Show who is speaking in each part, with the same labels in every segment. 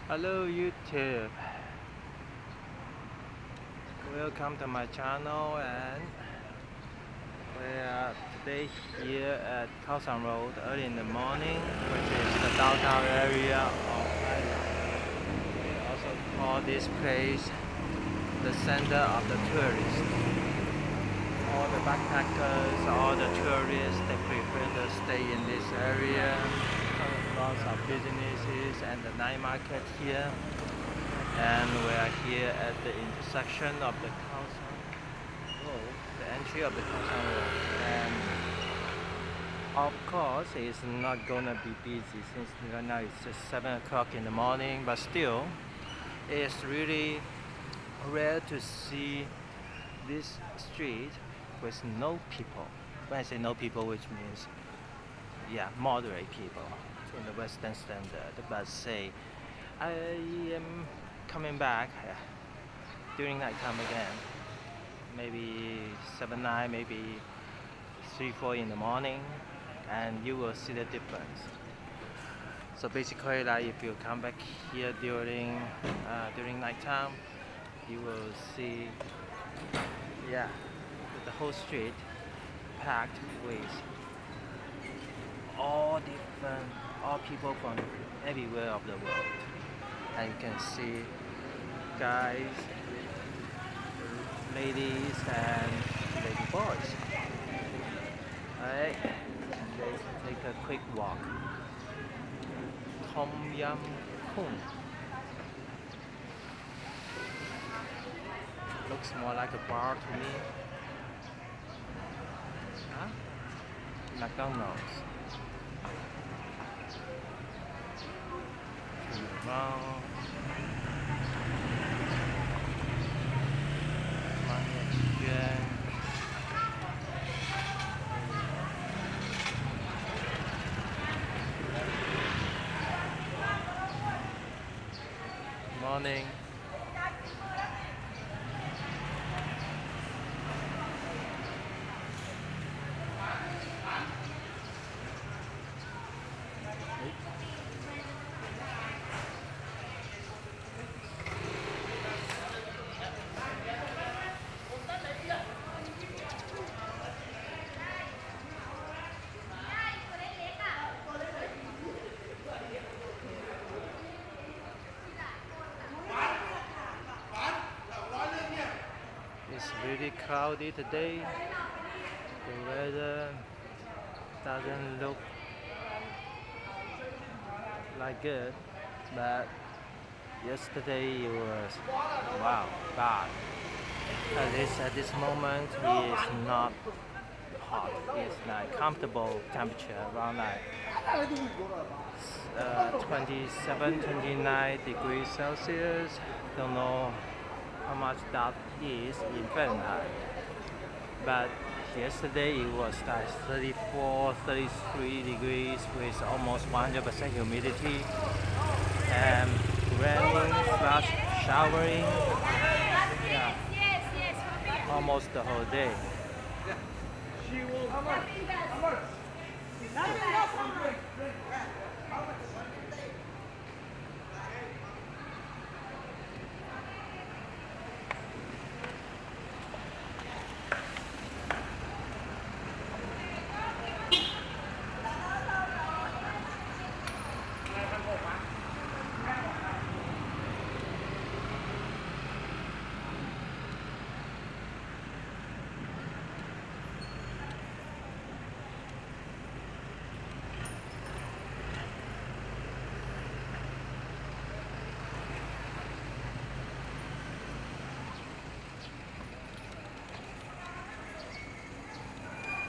Speaker 1: Hello YouTube, welcome to my channel and we are today here at Khao San Road early in the morning, which is the downtown area of Thailand. We also call this place the center of the tourists. All the backpackers, all the tourists, they prefer to stay in this area. Lots of businesses and the night market here. And we are here at the intersection of the Khaosan Road, the entry of the Khaosan Road. And of course, it's not gonna be busy since right now it's just 7 o'clock in the morning, but still, it's really rare to see this street with no people. When I say no people, which means, yeah, moderate people in the Western standard. But say, I am coming back during night time again, maybe 7 9, maybe 3 4 in the morning, and you will see the difference. So basically, like if you come back here during night time, you will see, yeah, the whole street packed with all people from everywhere of the world. And you can see guys, ladies, and lady boys. Alright, let's take a quick walk. Tom Yum Kung. Looks more like a bar to me. Huh? McDonald's. Wow. Money exchange. Morning. It's really cloudy today. The weather doesn't look like good, but yesterday it was, wow, bad. At this moment it's not hot. It's like comfortable temperature around like 27, 29 degrees Celsius. Don't know how much that is in Fahrenheit. But yesterday it was like 34, 33 degrees with almost 100% humidity and raining slash showering. Yeah, almost the whole day.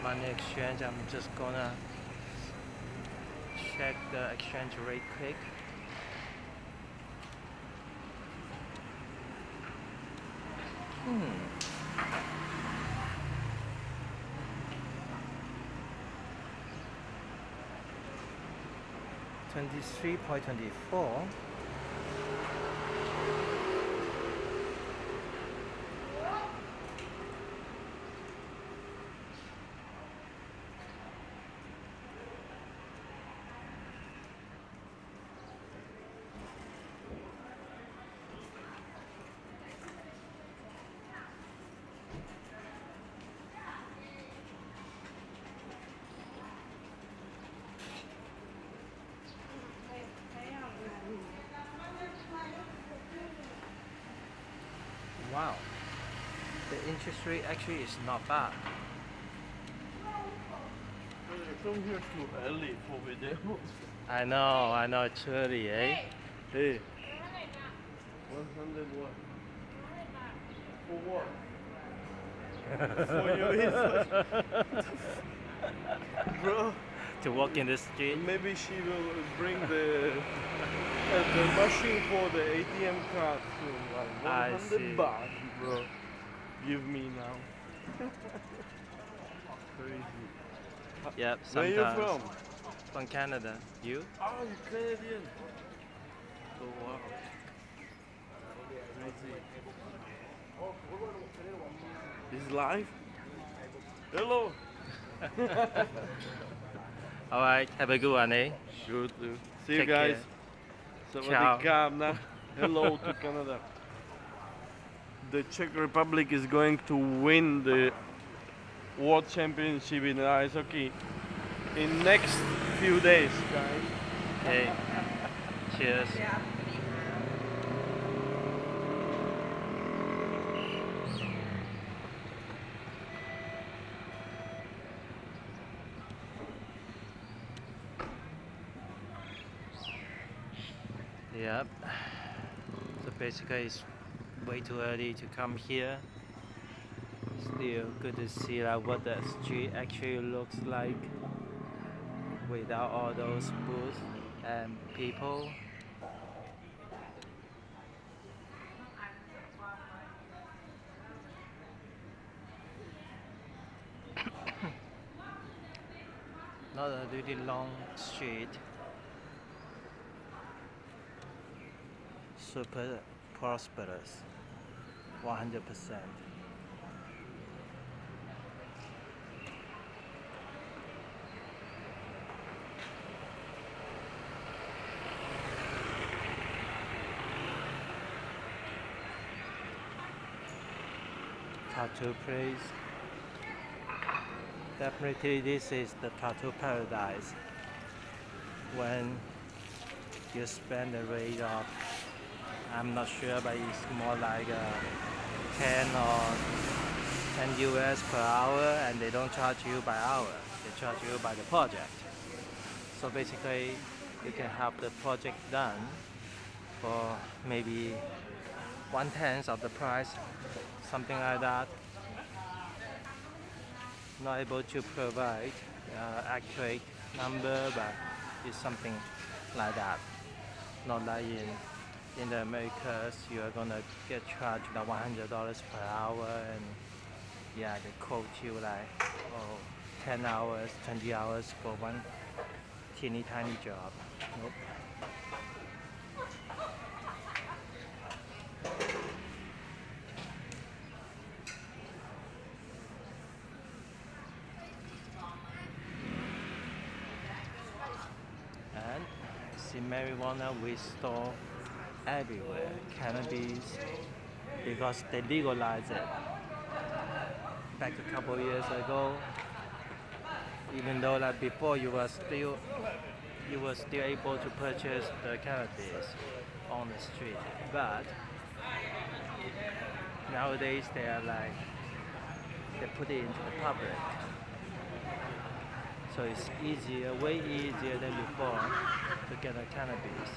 Speaker 1: Money exchange, I'm just gonna check the exchange rate quick. Hmm. 23.24. Wow. The interest rate actually is not bad.
Speaker 2: Come here too early for video.
Speaker 1: I know, it's early, eh?
Speaker 2: Hey, 100 what? For what? For your info. Bro,
Speaker 1: To walk in the street.
Speaker 2: maybe she will bring the machine for the ATM card soon. Like
Speaker 1: I see.
Speaker 2: 100 baht, bro. Give me now. Crazy.
Speaker 1: Yep,
Speaker 2: Where you
Speaker 1: sometimes.
Speaker 2: from?
Speaker 1: From Canada. You?
Speaker 2: Oh, you're Canadian. Oh, wow. Crazy. This live? Hello.
Speaker 1: Alright, have a good one, eh?
Speaker 2: Sure do. See you
Speaker 1: Take
Speaker 2: guys.
Speaker 1: care.
Speaker 2: Sawadee krap na. Hello to Canada. The Czech Republic is going to win the World Championship in ice hockey in next few days, guys.
Speaker 1: Okay. Cheers. Yep. So basically it's way too early to come here. Still good to see like what the street actually looks like without all those booths and people. Not a really long street. Super prosperous. 100%. Tattoo place. Definitely this is the tattoo paradise. When you spend the rate of, I'm not sure, but it's more like 10 or 10 US per hour, and they don't charge you by hour, they charge you by the project. So basically you can have the project done for maybe 1/10 of the price, something like that. Not able to provide accurate number, but it's something like that. Not like in the Americas, you are gonna get charged like $100 per hour, and yeah, they quote you like 10 hours, 20 hours for one teeny tiny job. Nope. And see marijuana we store everywhere, cannabis, because they legalized it back a couple of years ago. Even though like before you were still able to purchase the cannabis on the street, but nowadays they put it into the public, so it's easier, way easier than before to get a cannabis.